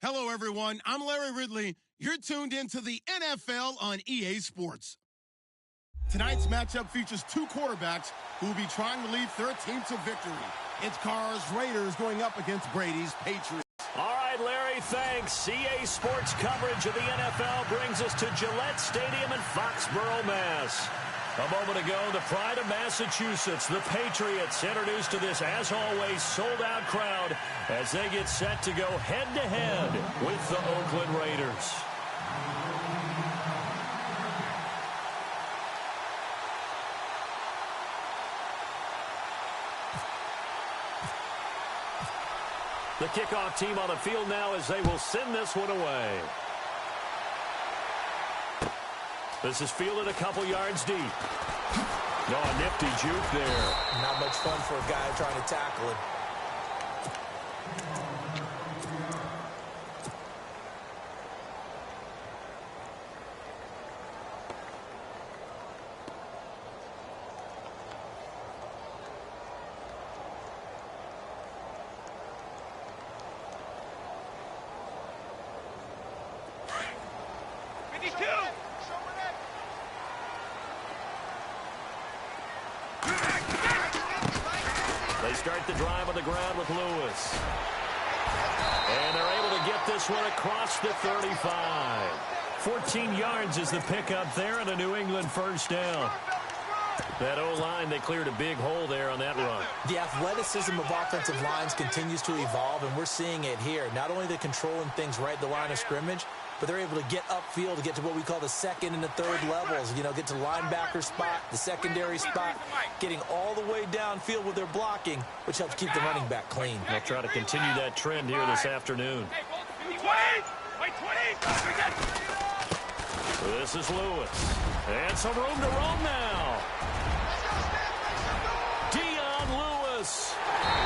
Hello, everyone. I'm Larry Ridley. You're tuned into the NFL on EA Sports. Tonight's matchup features two quarterbacks who will be trying to lead their team to victory. It's Carr's Raiders going up against Brady's Patriots. All right, Larry, thanks. EA Sports coverage of the NFL brings us to Gillette Stadium in Foxborough, Mass. A moment ago, the pride of Massachusetts, the Patriots, introduced to this, as always, sold-out crowd as they get set to go head-to-head with the Oakland Raiders. The kickoff team on the field now as they will send this one away. This is fielded a couple yards deep. No, a nifty juke there. Not much fun for a guy trying to tackle it. They start the drive on the ground with Lewis. And they're able to get this one across the 35. 14 yards is the pickup there and a New England first down. That O-line, they cleared a big hole there on that run. The athleticism of offensive lines continues to evolve, and we're seeing it here. Not only are they controlling things right at the line of scrimmage, but they're able to get upfield to get to what we call the second and the third levels. You know, get to the linebacker spot, the secondary spot, getting all the way downfield with their blocking, which helps keep the running back clean. They'll try to continue that trend here this afternoon. This is Lewis. And some room to roam now. Lewis.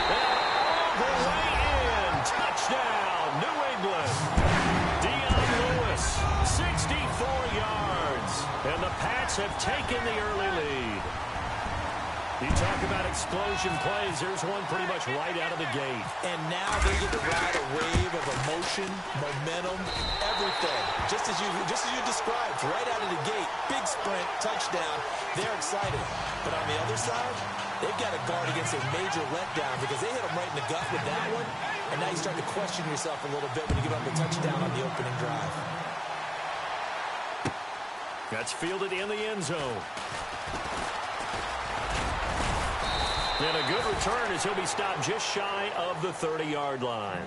And all the way in. Touchdown, New England. Lewis, 64 yards. And the Pats have taken the early lead. You talk about explosion plays. There's one pretty much right out of the gate. And now they get to ride a wave of emotion, momentum, everything. Just as you described, right out of the gate. Big sprint, touchdown. They're excited. But on the other side, they've got to guard against a major letdown because they hit them right in the gut with that one. And now you start to question yourself a little bit when you give up a touchdown on the opening drive. That's fielded in the end zone. And a good return as he'll be stopped just shy of the 30-yard line.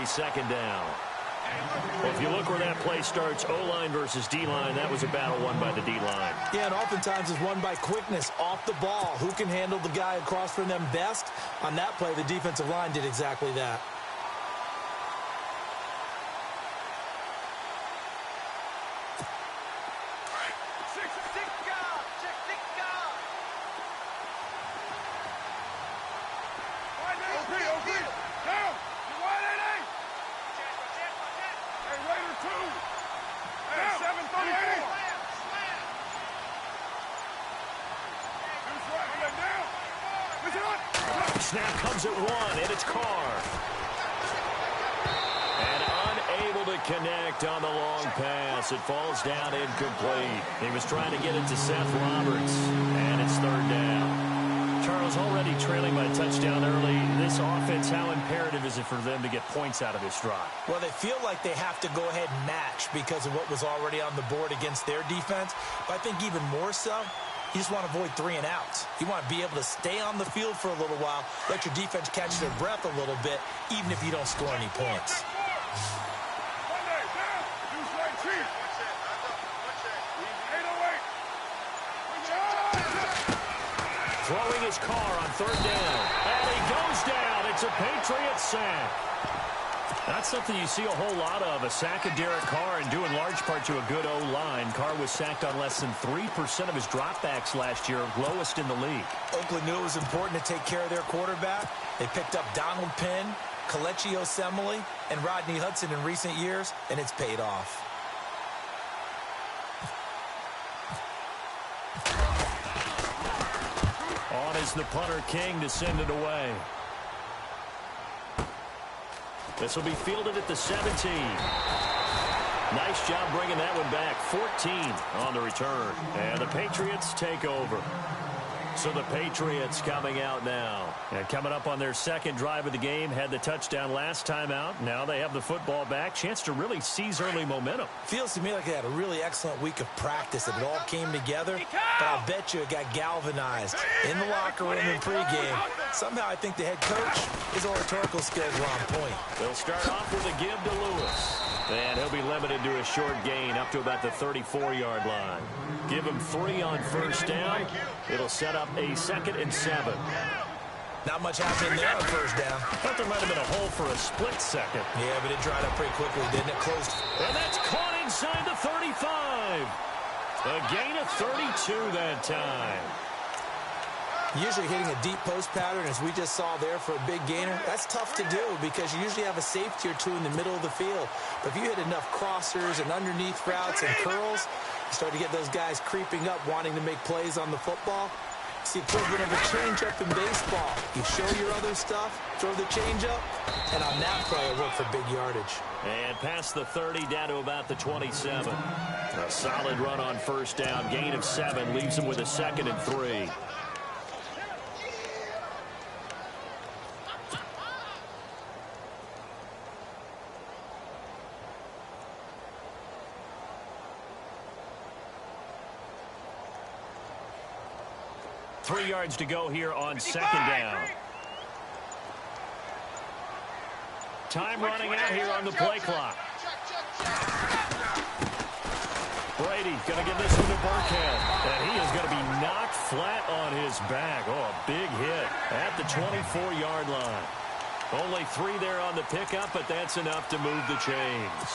Second down. Well, if you look where that play starts, O-line versus D-line, that was a battle won by the D-line. Yeah, and oftentimes it's won by quickness off the ball. Who can handle the guy across from them best? On that play, the defensive line did exactly that. Snap comes at one, and it's Carr. And unable to connect on the long pass. It falls down incomplete. He was trying to get it to Seth Roberts, and it's third down. Charles, already trailing by a touchdown early. This offense, how imperative is it for them to get points out of this drive? Well, they feel like they have to go ahead and match because of what was already on the board against their defense. But I think even more so, you just want to avoid 3 and outs. You want to be able to stay on the field for a little while, let your defense catch their breath a little bit, even if you don't score any points. Throwing his car on third down. And he goes down. It's a Patriots sack. Not something you see a whole lot of. A sack of Derek Carr, and due in large part to a good O-line. Carr was sacked on less than 3% of his dropbacks last year, lowest in the league. Oakland knew it was important to take care of their quarterback. They picked up Donald Penn, Kelechi Osemele, and Rodney Hudson in recent years, and it's paid off. On is the punter, King, to send it away. This will be fielded at the 17. Nice job bringing that one back. 14 on the return. And the Patriots take over. So the Patriots coming out now. And coming up on their second drive of the game. Had the touchdown last time out. Now they have the football back. Chance to really seize early momentum. Feels to me like they had a really excellent week of practice. It all came together. But I'll bet you it got galvanized in the locker room in pregame. Somehow I think the head coach, his oratorical skills were on point. They'll start off with a give to Lewis. And he'll be limited to a short gain up to about the 34-yard line. Give him 3 on first down. It'll set up a 2nd and 7. Not much happening there on first down. Thought there might have been a hole for a split second. Yeah, but it dried up pretty quickly, didn't it? Closed. And that's caught inside the 35. A gain of 32 that time. Usually hitting a deep post pattern, as we just saw there for a big gainer, that's tough to do because you usually have a safety or two in the middle of the field. But if you hit enough crossers and underneath routes and curls, you start to get those guys creeping up, wanting to make plays on the football. It's the equivalent of a changeup in baseball. You show your other stuff, throw the changeup, and on that play, it worked for big yardage. And past the 30, down to about the 27. A solid run on first down, gain of 7, leaves him with a 2nd and 3. Three yards to go here on 2nd down. Time running out here on the play clock. Brady going to give this one to Burkhead. And he is going to be knocked flat on his back. Oh, a big hit at the 24-yard line. Only 3 there on the pickup, but that's enough to move the chains.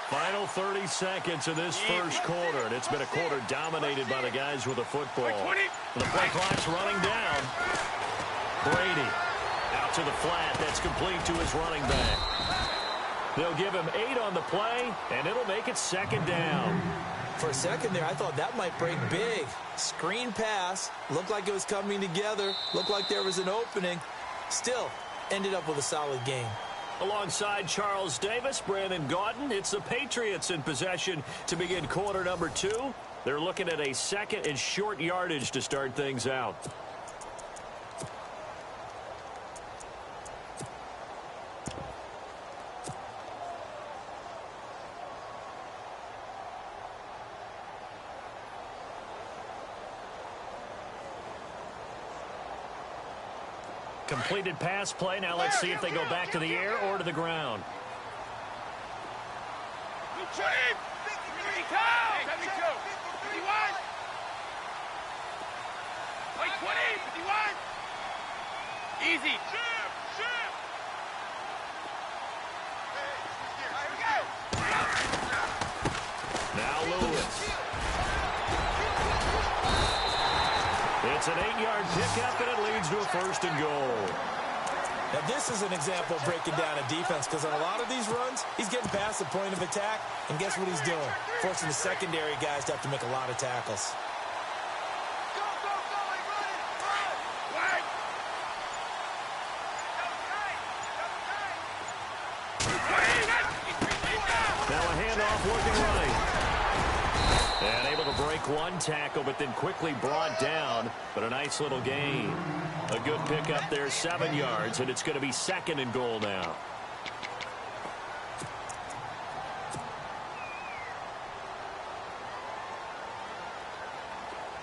Final 30 seconds of this first quarter, and it's been a quarter dominated by the guys with the football. And the play clock's running down. Brady out to the flat. That's complete to his running back. They'll give him 8 on the play, and it'll make it 2nd down. For a second there, I thought that might break big. Screen pass. Looked like it was coming together. Looked like there was an opening. Still, ended up with a solid game. Alongside Charles Davis, Brandon Gaudin, it's the Patriots in possession to begin quarter number 2. They're looking at a 2nd and short yardage to start things out. Completed pass play. Now let's see if they go back to the air or to the ground. Easy. Now Lewis. It's an 8-yard pickup, and it leads to a 1st and goal. Now, this is an example of breaking down a defense because on a lot of these runs, he's getting past the point of attack, and guess what he's doing? Forcing the secondary guys to have to make a lot of tackles. Now a handoff looking right. And able to break one tackle, but then quickly brought down. But a nice little gain. A good pickup there, 7 yards, and it's going to be 2nd and goal now.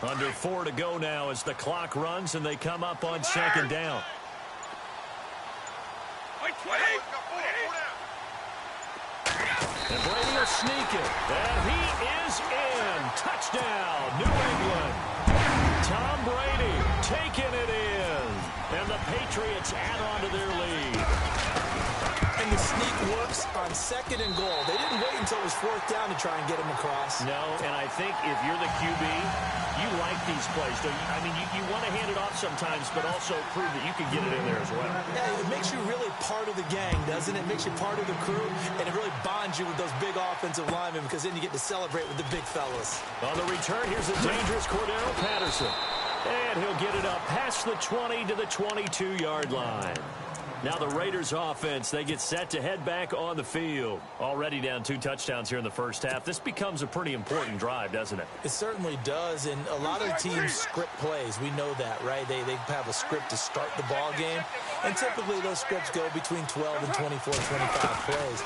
Under 4 to go now as the clock runs, and they come up on 2nd down. And Brady will sneak it. And he is in. Touchdown, New England. Tom Brady taking it in. And the Patriots add on to their lead. And the sneak works on 2nd and goal. They didn't wait until it was 4th down to try and get him across. No, and I think if you're the QB, you like these plays. Don't you? I mean, you want to hand it off sometimes, but also prove that you can get it in there as well. Yeah, it makes you really part of the gang, doesn't it? It makes you part of the crew, and it really bonds you with those big offensive linemen because then you get to celebrate with the big fellas. On the return, here's the dangerous Cordero Patterson. And he'll get it up past the 20 to the 22-yard line. Now the Raiders offense, they get set to head back on the field. Already down 2 touchdowns here in the first half. This becomes a pretty important drive, doesn't it? It certainly does, and a lot of teams script plays. We know that, right? They have a script to start the ball game, and typically those scripts go between 12 and 24, 25 plays.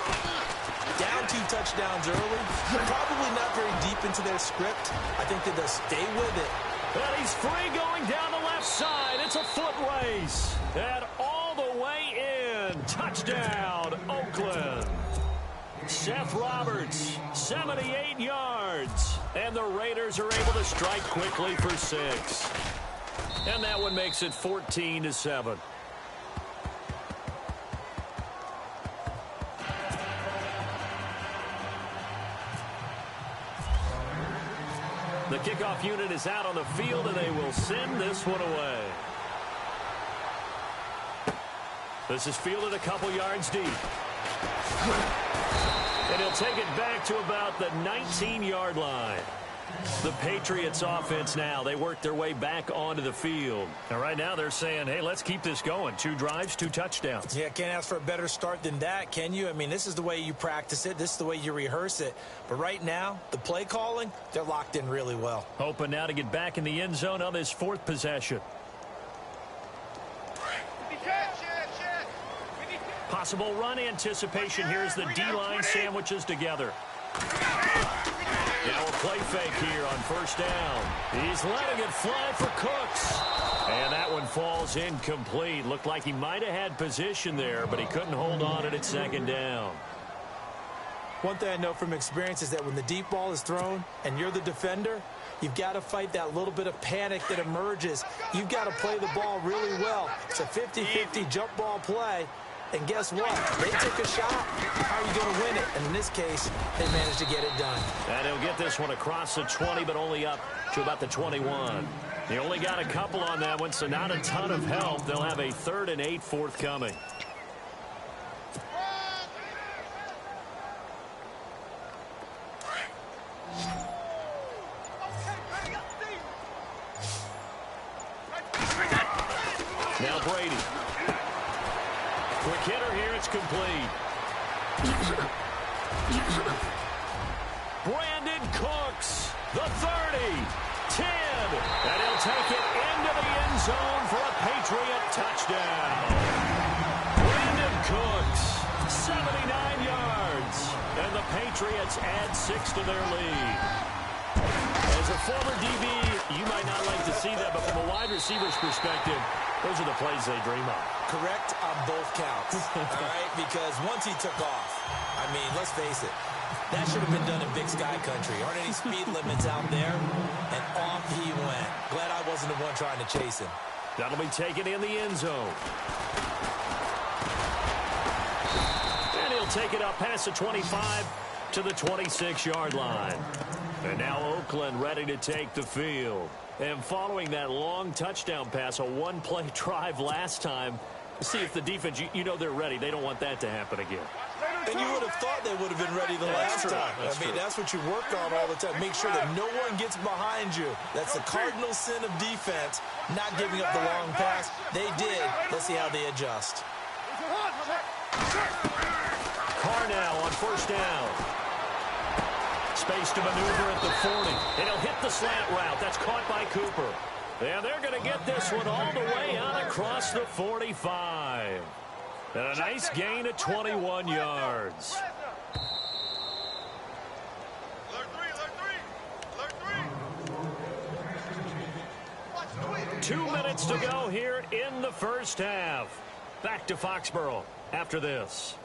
Down 2 touchdowns early, probably not very deep into their script. I think that they'll stay with it. And he's free going down the left side. It's a foot race. And all the way in. Touchdown, Oakland. Seth Roberts, 78 yards. And the Raiders are able to strike quickly for 6. And that one makes it 14-7. The kickoff unit is out on the field, and they will send this one away. This is fielded a couple yards deep. And he'll take it back to about the 19-yard line. The Patriots offense now, they work their way back onto the field. And right now they're saying, hey, let's keep this going. 2 drives, 2 touchdowns. Yeah, can't ask for a better start than that, can you? I mean, this is the way you practice it. This is the way you rehearse it. But right now, the play calling, they're locked in really well. Hoping now to get back in the end zone on this 4th possession. Possible run anticipation here as the D-line sandwiches together. Now a play fake here on 1st down. He's letting it fly for Cooks. And that one falls incomplete. Looked like he might have had position there, but he couldn't hold on it at 2nd down. One thing I know from experience is that when the deep ball is thrown and you're the defender, you've got to fight that little bit of panic that emerges. You've got to play the ball really well. It's a 50-50 jump ball play. And guess what? They take a shot. How are you going to win it? And in this case, they managed to get it done. And he'll get this one across the 20, but only up to about the 21. He only got a couple on that one, so not a ton of help. They'll have a 3rd and 8 forthcoming. Now Brady. Quick hitter here, it's complete. Brandon Cooks, the 30, 10, and he'll take it into the end zone for a Patriot touchdown. Brandon Cooks, 79 yards, and the Patriots add 6 to their lead. As a former DB, you might not like to see that, but from a wide receiver's perspective, those are the plays they dream of. Correct on both counts, all right? Because once he took off, I mean, let's face it, that should have been done in Big Sky Country. Aren't any speed limits out there? And off he went. Glad I wasn't the one trying to chase him. That'll be taken in the end zone. And he'll take it up past the 25 to the 26-yard line. And now Oakland ready to take the field. And following that long touchdown pass, a one-play drive last time, see if the defense, you know they're ready. They don't want that to happen again. And you would have thought they would have been ready the last time. I mean, that's what you work on all the time. Make sure that no one gets behind you. That's the cardinal sin of defense, not giving up the long pass. They did. Let's see how they adjust. Carr now on 1st down. Space to maneuver at the 40. And he'll hit the slant route. That's caught by Cooper. And they're going to get this one all the way out across the 45. And a nice gain of 21 yards. Two minutes to go here in the first half. Back to Foxborough after this.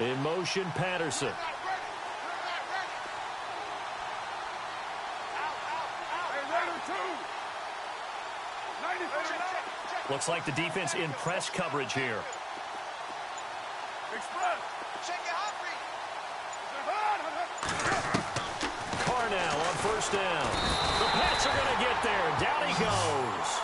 In motion, Patterson. Looks like the defense in press coverage here. Carr now on first down. The Pats are going to get there. Down he goes.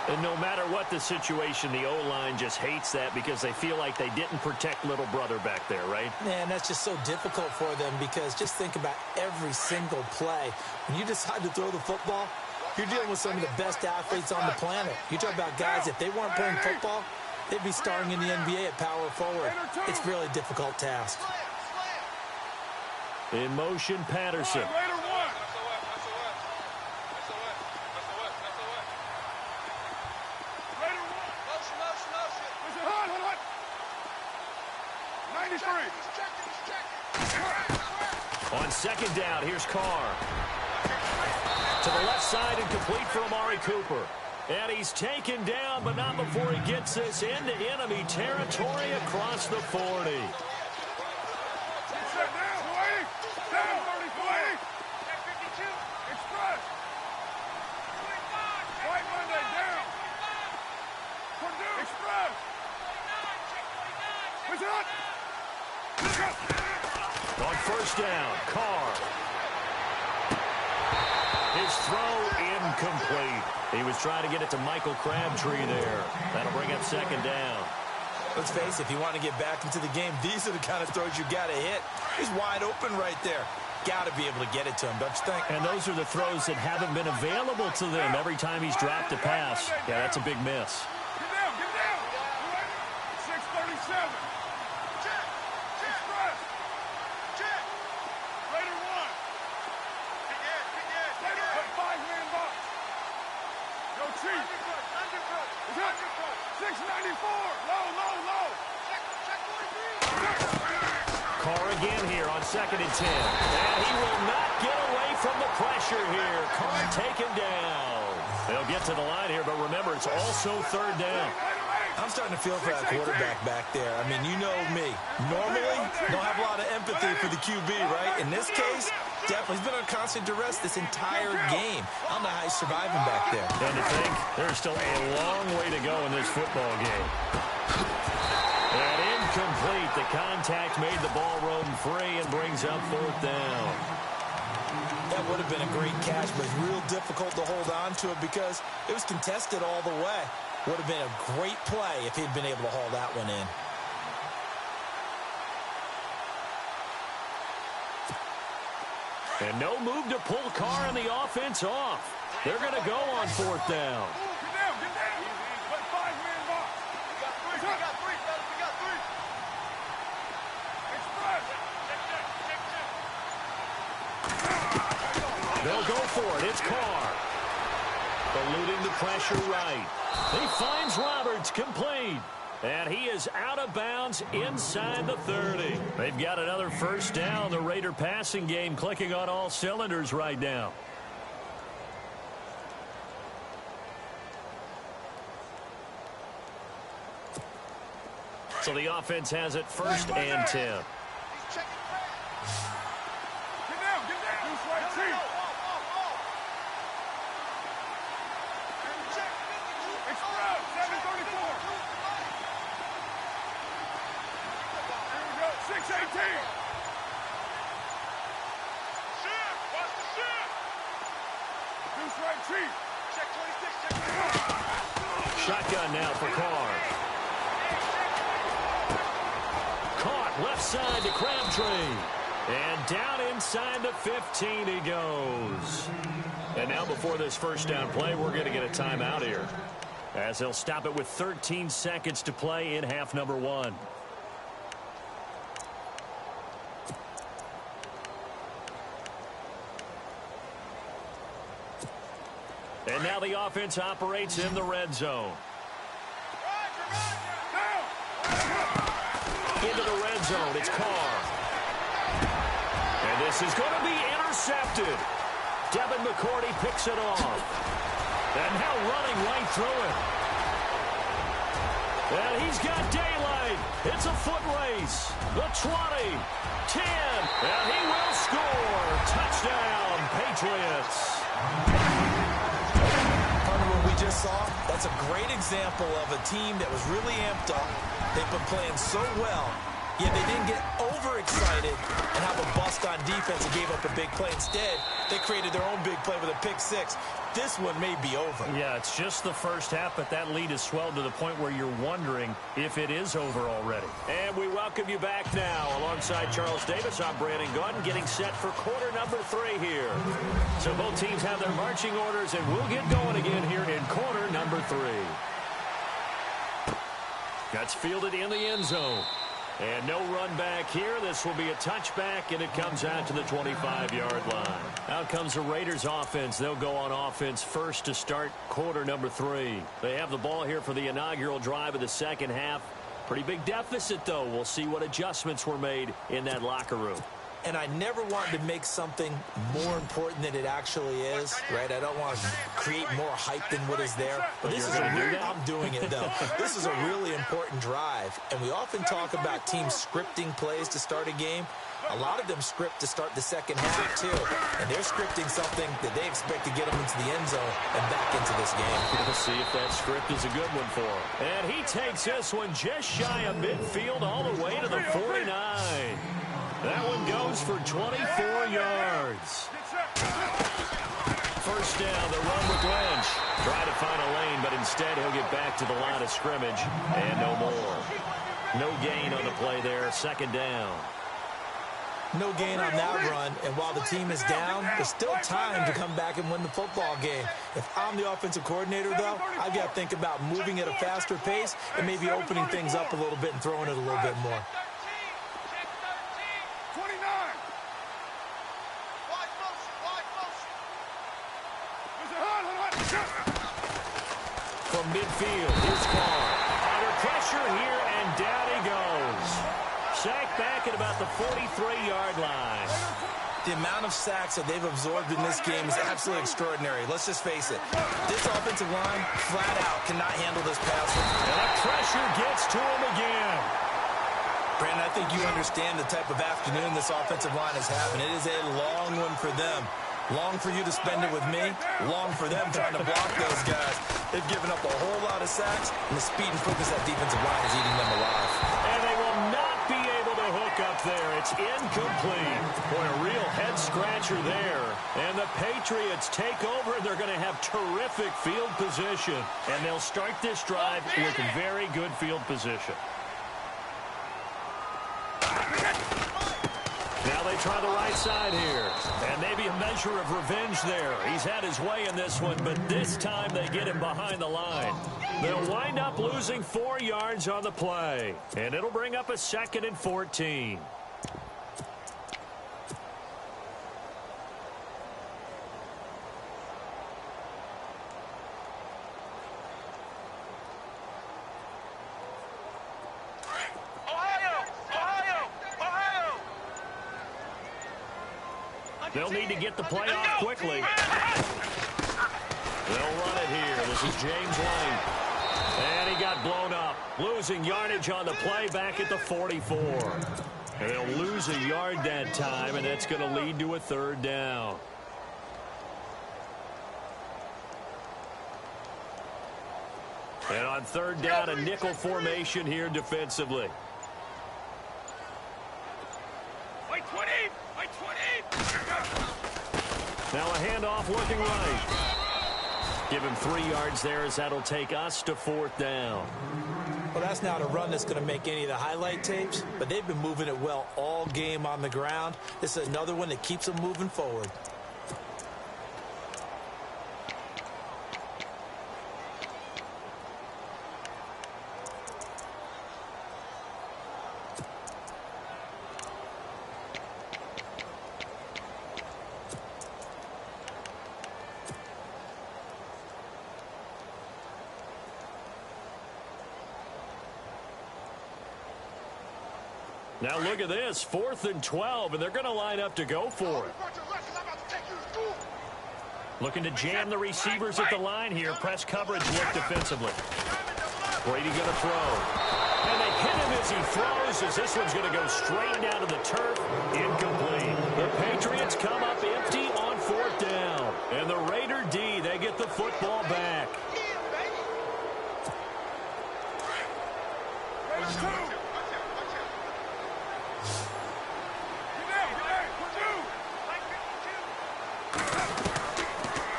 And no matter what the situation, the O-line just hates that because they feel like they didn't protect little brother back there, right? Man, that's just so difficult for them because just think about every single play. When you decide to throw the football, you're dealing with some of the best athletes on the planet. You talk about guys, if they weren't playing football, they'd be starring in the NBA at power forward. It's really a difficult task. In motion, Patterson. On second down, here's Carr. To the left side and complete for Amari Cooper. And he's taken down, but not before he gets this into enemy territory across the 40. On first down, Carr. His throw incomplete. He was trying to get it to Michael Crabtree there. That'll bring up second down. Let's face it, if you want to get back into the game, these are the kind of throws you got to hit. He's wide open right there. Got to be able to get it to him, don't you think? And those are the throws that haven't been available to them every time he's dropped a pass. Yeah, that's a big miss. Get down. 637. Carr again here on 2nd and 10. And he will not get away from the pressure here. Carr taken down. They'll get to the line here, but remember, it's also 3rd down. I'm starting to feel for that quarterback back there. I mean, you know me. Normally, don't have a lot of empathy for the QB, right? In this case, definitely. He's been on constant duress this entire game. I don't know how he's surviving back there. And to think, there's still a long way to go in this football game. And incomplete. The contact made the ball roam free and brings up 4th down. That would have been a great catch, but it's real difficult to hold on to it because it was contested all the way. Would have been a great play if he'd been able to haul that one in. And no move to pull Carr and the offense off. They're going to go on 4th down. They'll go for it. It's Carr. Eluding the pressure right. He finds Roberts complete. And he is out of bounds inside the 30. They've got another first down. The Raider passing game clicking on all cylinders right now. So the offense has it 1st and 10. Shotgun now for Carr. Caught left side to Crabtree. And down inside the 15 he goes. And now before this first down play, we're going to get a timeout here, as they'll stop it with 13 seconds to play in half number 1. And now the offense operates in the red zone. Into the red zone, it's Carr. And this is going to be intercepted. Devin McCourty picks it off. And now running right through it. And he's got daylight. It's a foot race. The 20, 10, and he will score. Touchdown, Patriots. From what we just saw, that's a great example of a team that was really amped up. They've been playing so well, yet they didn't get overexcited and have a bust on defense and gave up a big play. Instead, they created their own big play with a pick six. This one may be over. Yeah, it's just the first half, but that lead has swelled to the point where you're wondering if it is over already. And we welcome you back now. Alongside Charles Davis, I'm Brandon Gaudin, getting set for quarter number 3 here. So both teams have their marching orders, and we'll get going again here in quarter number 3. That's fielded in the end zone. And no run back here. This will be a touchback, and it comes out to the 25-yard line. Out comes the Raiders offense. They'll go on offense first to start quarter number 3. They have the ball here for the inaugural drive of the second half. Pretty big deficit, though. We'll see what adjustments were made in that locker room. And I never wanted to make something more important than it actually is, right? I don't want to create more hype than what is there. But this is I'm doing it, though. This is a really important drive. And we often talk about teams scripting plays to start a game. A lot of them script to start the second half, too. And they're scripting something that they expect to get them into the end zone and back into this game. We'll see if that script is a good one for him. And he takes this one just shy of midfield all the way to the 49. That one goes for 24 yards. First down, the run with Lynch. Try to find a lane, but instead he'll get back to the line of scrimmage. And no more. No gain on the play there. Second down. No gain on that run, and while the team is down, there's still time to come back and win the football game. If I'm the offensive coordinator, though, I've got to think about moving at a faster pace and maybe opening things up a little bit and throwing it a little bit more. From midfield, here's Carr. Under pressure here, and down he goes. Sacked back at about the 43-yard line. The amount of sacks that they've absorbed in this game is absolutely extraordinary. Let's just face it. This offensive line, flat out, cannot handle this pass. And the pressure gets to him again. Brandon, I think you understand the type of afternoon this offensive line is having. It is a long one for them. Long for you to spend it with me. Long for them trying to block those guys. They've given up a whole lot of sacks, and the speed and quickness of that defensive line is eating them alive. And they will not be able to hook up there. It's incomplete. Boy, a real head-scratcher there. And the Patriots take over, and they're going to have terrific field position. And they'll start this drive with very good field position. Now they try the right side here. And maybe a measure of revenge there. He's had his way in this one, but this time they get him behind the line. They'll wind up losing 4 yards on the play. And it'll bring up a 2nd and 14. They'll need to get the play off quickly. They'll run it here. This is James Lane. And he got blown up. Losing yardage on the play back at the 44. And they'll lose a yard that time, and that's going to lead to a 3rd down. And on 3rd down, a nickel formation here defensively. Now a handoff looking right. Give him 3 yards there as that'll take us to 4th down. Well, that's not a run that's going to make any of the highlight tapes, but they've been moving it well all game on the ground. This is another one that keeps them moving forward. Now look at this, 4th and 12, and they're going to line up to go for it. Looking to jam the receivers at the line here. Press coverage look defensively. Brady going to throw. And they hit him as he throws, as this one's going to go straight down to the turf. Incomplete. The Patriots come up empty on 4th down. And the Raider D, they get the football back.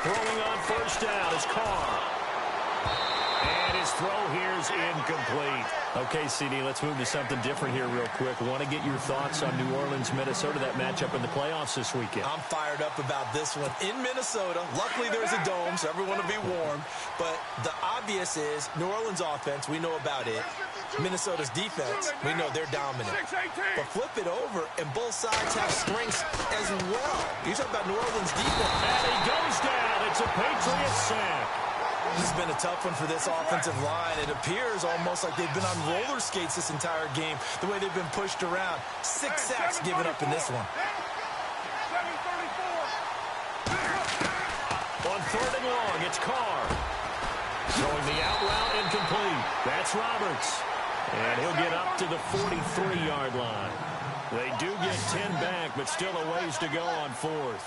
Throwing on 1st down is Carr. And his throw here is incomplete. Okay, CD, let's move to something different here real quick. Want to get your thoughts on New Orleans, Minnesota, that matchup in the playoffs this weekend. I'm fired up about this one. In Minnesota, luckily there's a dome, so everyone will be warm. But the obvious is New Orleans offense, we know about it. Minnesota's defense, we know they're dominant. But flip it over, and both sides have strengths as well. You talk about New Orleans defense. And he goes down. It's a Patriots sack. This has been a tough one for this offensive line. It appears almost like they've been on roller skates this entire game, the way they've been pushed around. 6 sacks given up in this one. On 3rd and long, it's Carr. Throwing the out route, incomplete. That's Roberts. And he'll get up to the 43-yard line. They do get 10 back, but still a ways to go on 4th.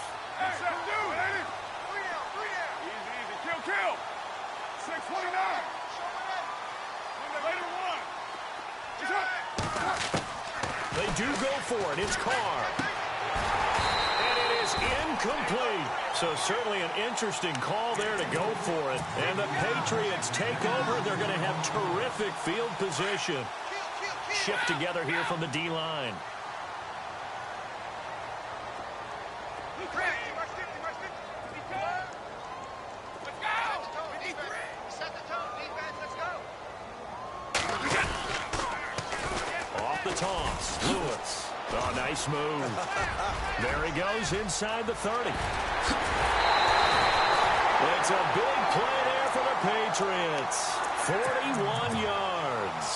Kill. 629. They do go for it. It's Carr. And it is incomplete. So certainly an interesting call there to go for it. And the Patriots take over. They're going to have terrific field position. Shift together here from the D-line. Off the toss, Lewis. Oh, nice move. There he goes inside the 30. It's a big play there for the Patriots. 41 yards.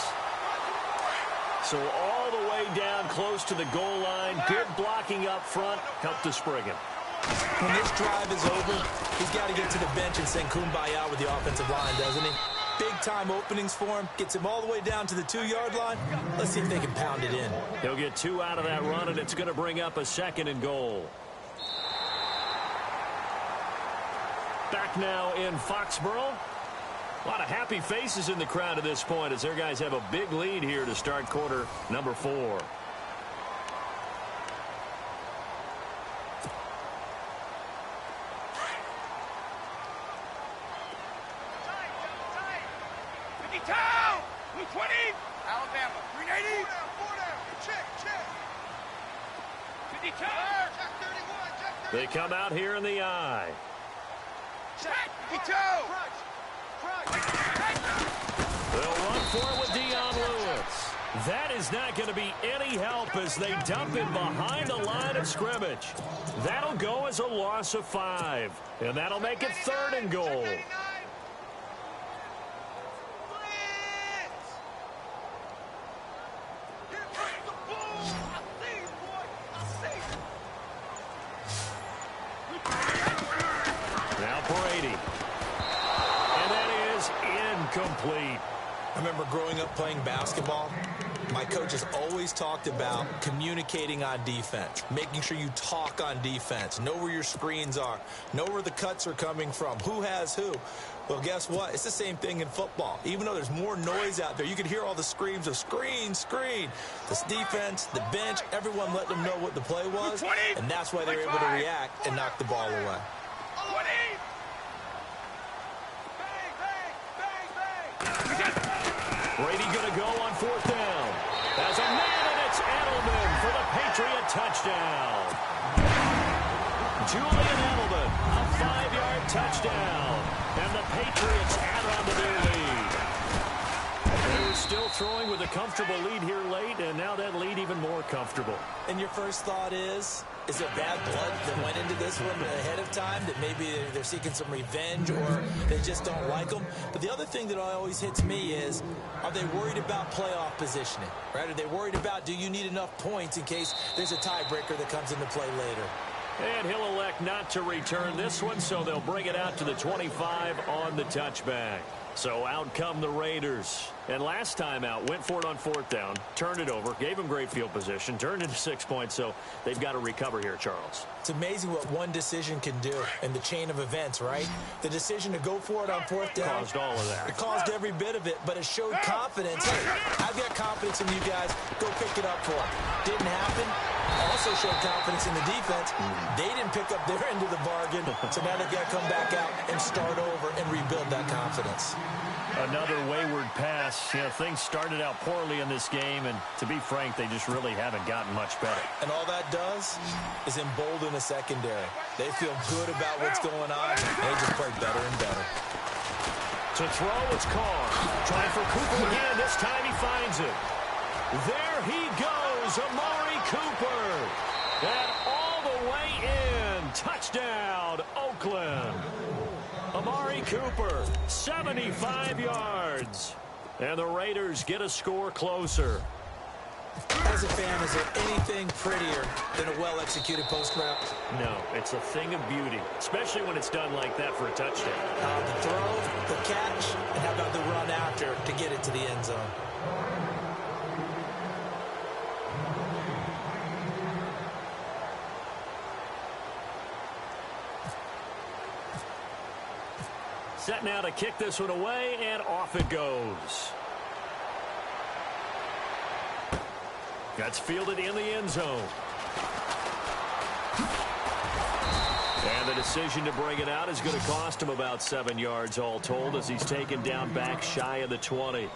So all the way down close to the goal line. Good blocking up front. Helped to spring him. When this drive is over, he's got to get to the bench and send Kumbaya with the offensive line, doesn't he? Big-time openings for him. Gets him all the way down to the 2-yard line. Let's see if they can pound it in. He'll get 2 out of that run, and it's going to bring up a 2nd and goal. Back now in Foxborough. A lot of happy faces in the crowd at this point as their guys have a big lead here to start quarter number 4. Alabama, 380. 4 down. Check. They come out here in the eye. Check. They'll run for it with Dion Lewis. That is not going to be any help as they dump him behind the line of scrimmage. That'll go as a loss of 5. And that'll make it 3rd and goal. Complete. I remember growing up playing basketball. My coaches always talked about communicating on defense, making sure you talk on defense, know where your screens are, know where the cuts are coming from, who has who. Well, guess what? It's the same thing in football. Even though there's more noise out there, you can hear all the screams of screen. This defense, the bench, everyone let them know what the play was, and that's why they're able to react and knock the ball away. Brady going to go on 4th down. As a man, and it's Edelman for the Patriot touchdown. Julian Edelman, a 5-yard touchdown. And the Patriots add on to their lead. They were still throwing with a comfortable lead here late, and now that lead even more comfortable. And your first thought is there bad blood that went into this one ahead of time, that maybe they're seeking some revenge or they just don't like them? But the other thing that always hits me is, are they worried about playoff positioning? Right? Are they worried about, do you need enough points in case there's a tiebreaker that comes into play later? And he'll elect not to return this one, so they'll bring it out to the 25 on the touchback. So out come the Raiders. And last time out, went for it on 4th down, turned it over, gave them great field position, turned into 6 points, so they've got to recover here, Charles. It's amazing what one decision can do in the chain of events, right? The decision to go for it on 4th down. Caused all of that. It caused every bit of it, but it showed confidence. Hey, I've got confidence in you guys. Go pick it up for them. Didn't happen. Also showed confidence in the defense. They didn't pick up their end of the bargain, so now they've got to come back out and start over and rebuild that confidence. Another wayward pass. You know, things started out poorly in this game, and to be frank, they just really haven't gotten much better. And all that does is embolden the secondary. They feel good about what's going on, and they just play better and better. To throw, it's Carr. Trying for Cooper again. This time he finds it. There he goes, Amari Cooper. And all the way in. Touchdown, Oakland. Amari Cooper, 75 yards. And the Raiders get a score closer. As a fan, is there anything prettier than a well-executed post route? No, it's a thing of beauty, especially when it's done like that for a touchdown. The throw, the catch, and how about the run after to get it to the end zone? Set now to kick this one away, and off it goes. That's fielded in the end zone. And the decision to bring it out is going to cost him about 7 yards all told as he's taken down back shy of the 20.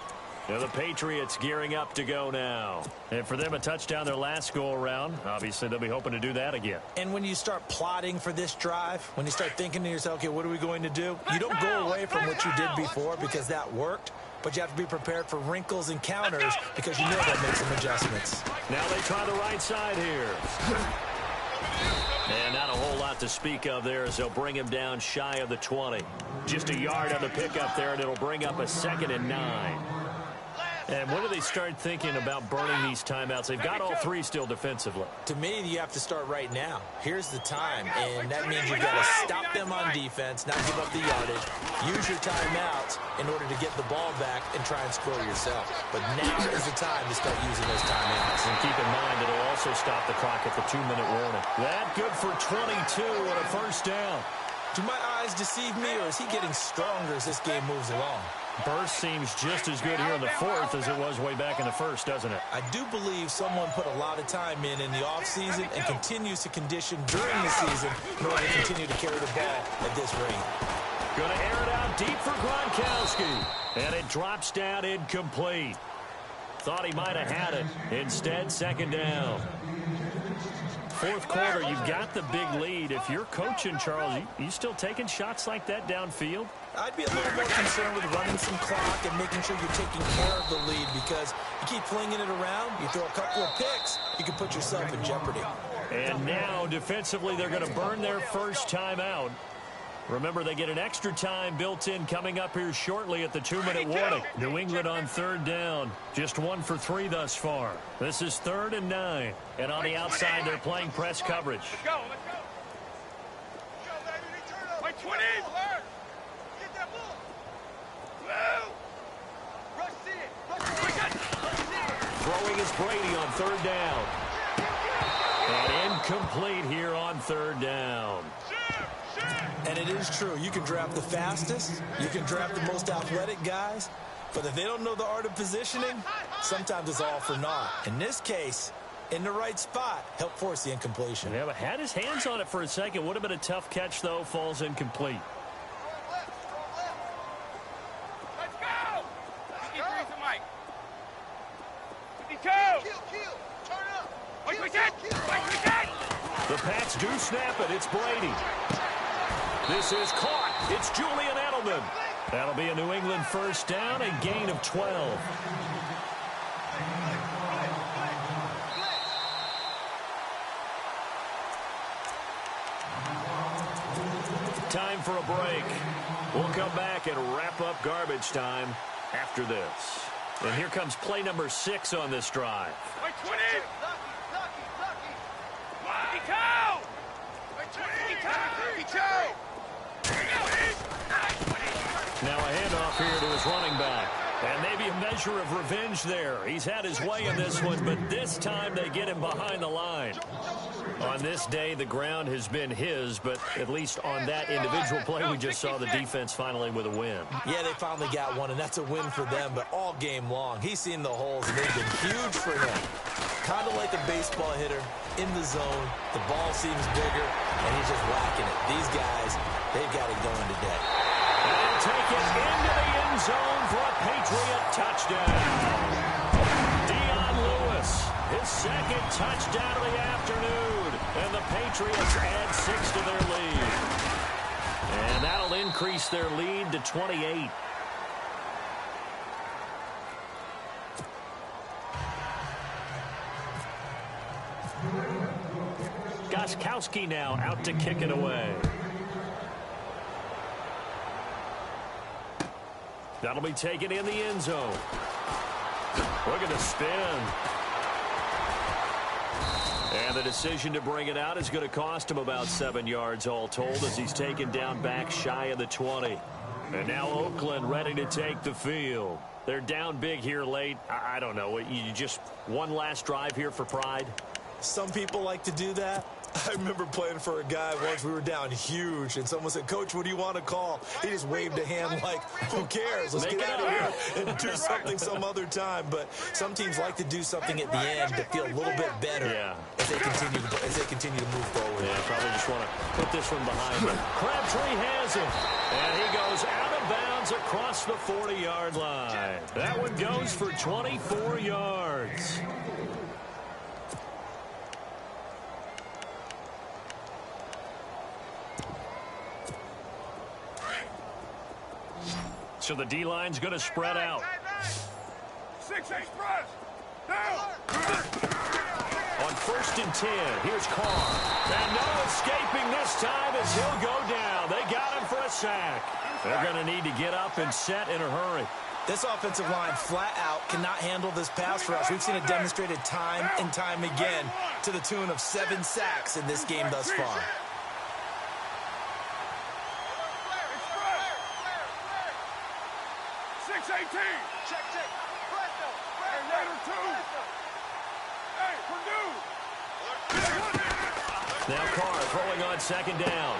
Now the Patriots gearing up to go now. And for them, a touchdown their last go-around. Obviously, they'll be hoping to do that again. And when you start plotting for this drive, when you start thinking to yourself, okay, what are we going to do? You don't go away from what you did before because that worked, but you have to be prepared for wrinkles and counters because you know they'll make some adjustments. Now they try the right side here. And not a whole lot to speak of there as they'll bring him down shy of the 20. Just a yard on the pickup there, and it'll bring up a 2nd and 9. And when do they start thinking about burning these timeouts? They've got all 3 still defensively. To me, you have to start right now. Here's the time, and that means you've got to stop them on defense, not give up the yardage, use your timeouts in order to get the ball back and try and score yourself. But now is the time to start using those timeouts. And keep in mind, it'll also stop the clock at the 2-minute warning. That good for 22 and a 1st down. Do my eyes deceive me, or is he getting stronger as this game moves along? Burst seems just as good here in the 4th as it was way back in the 1st, doesn't it? I do believe someone put a lot of time in the offseason and continues to condition during the season in order to continue to carry the ball at this rate. Going to air it out deep for Gronkowski. And it drops down incomplete. Thought he might have had it. Instead, 2nd down. 4th quarter, you've got the big lead. If you're coaching, Charles, you still taking shots like that downfield? I'd be a little more concerned with running some clock and making sure you're taking care of the lead because you keep flinging it around, you throw a couple of picks, you can put yourself in jeopardy. And now, defensively, they're going to burn their first timeout. Remember, they get an extra time built in coming up here shortly at the 2-minute warning. New England on 3rd down. Just 1 for 3 thus far. This is 3rd and 9. And on the outside, they're playing press coverage. Let's go. Let's go. Go, baby. Turn up. Like 20. Get that ball. Move. Rush it. Throwing is Brady on 3rd down. And incomplete here on 3rd down. And it is true. You can draft the fastest. You can draft the most athletic guys. But if they don't know the art of positioning, sometimes it's all for naught. In this case, in the right spot, help force the incompletion. Yeah, but had his hands on it for a second. Would have been a tough catch, though. Falls incomplete. Let's go. 53 to Mike. 52. Kill. Turn up. Wait, The Pats do snap it. It's Brady. This is caught. It's Julian Edelman. That'll be a New England 1st down, a gain of 12. Time for a break. We'll come back and wrap up garbage time after this. And here comes play number 6 on this drive. Wait, 20. Now a handoff here to his running back. And maybe a measure of revenge there. He's had his way in this one, but this time they get him behind the line. On this day, the ground has been his, but at least on that individual play, we just saw the defense finally with a win. Yeah, they finally got one, and that's a win for them, but all game long, he's seen the holes, and they've been huge for him. Kind of like a baseball hitter in the zone. The ball seems bigger, and he's just whacking it. These guys, they've got it going today. And take it into the end zone for a Patriot touchdown. His second touchdown of the afternoon, and the Patriots add 6 to their lead. And that'll increase their lead to 28. Gostkowski now out to kick it away. That'll be taken in the end zone. Look at the spin. And the decision to bring it out is going to cost him about 7 yards all told as he's taken down back shy of the 20. And now Oakland ready to take the field. They're down big here late. I don't know. You just one last drive here for pride? Some people like to do that. I remember playing for a guy once. We were down huge, and someone said, "Coach, what do you want to call?" He just waved a hand like, "Who cares? Let's get out of here and do something some other time." But some teams like to do something at the end to feel a little bit better as they continue to move forward. Yeah, probably just want to put this one behind him. Crabtree has it, and he goes out of bounds across the 40-yard line. That one goes for 24 yards. So the D-line's going to spread out. 6-8 press. Down. On 1st and 10, here's Carr. And no escaping this time as he'll go down. They got him for a sack. They're going to need to get up and set in a hurry. This offensive line flat out cannot handle this pass rush. We've seen it demonstrated time and time again to the tune of 7 sacks in this game thus far. 6-18. Check. Presto. Hey, Raider 2. Hey, Purdue. Now Carr throwing on 2nd down.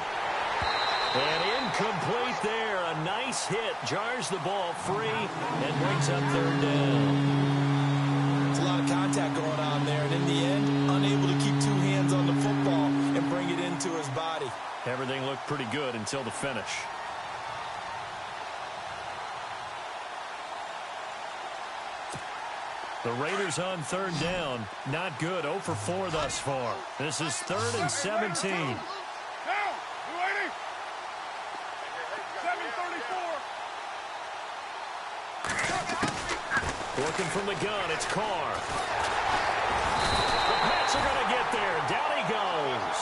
And incomplete there. A nice hit. Jars the ball free and brings up 3rd down. It's a lot of contact going on there. And in the end, unable to keep 2 hands on the football and bring it into his body. Everything looked pretty good until the finish. The Raiders on 3rd down. Not good. 0 for 4 thus far. This is 3rd and 17. Down. 280. 734. Working from the gun. It's Carr. The Pats are going to get there. Down he goes.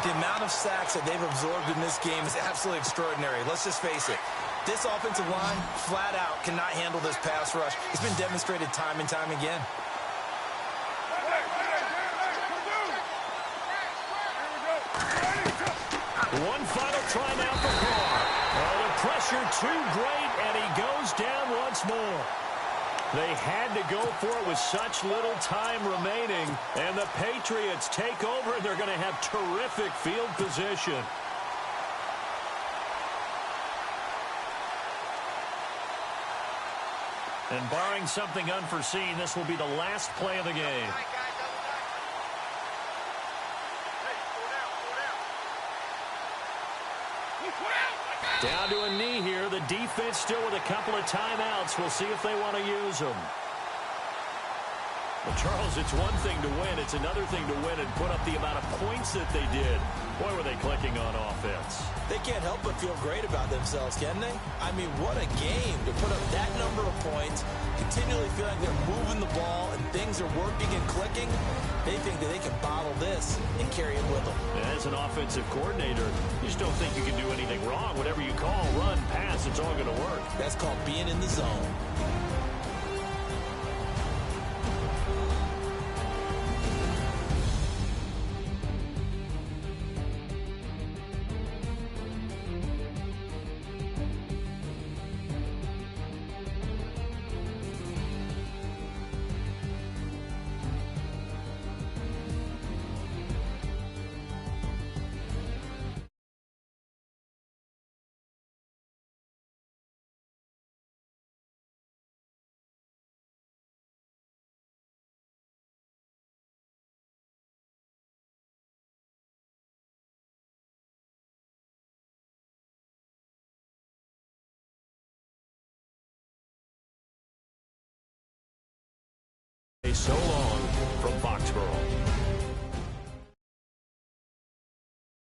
The amount of sacks that they've absorbed in this game is absolutely extraordinary. Let's just face it. This offensive line, flat out, cannot handle this pass rush. It's been demonstrated time and time again. One final try now for Carr. Oh, the pressure too great, and he goes down once more. They had to go for it with such little time remaining, and the Patriots take over, and they're going to have terrific field position. And barring something unforeseen, this will be the last play of the game. Down to a knee here. The defense still with a couple of timeouts. We'll see if they want to use them. Well, Charles, it's one thing to win. It's another thing to win and put up the amount of points that they did. Boy, were they clicking on offense. They can't help but feel great about themselves, can they? I mean, what a game to put up that number of points, continually feel like they're moving the ball and things are working and clicking. They think that they can bottle this and carry it with them. And as an offensive coordinator, you just don't think you can do anything wrong. Whatever you call, run, pass, it's all going to work. That's called being in the zone. say so long from Foxborough.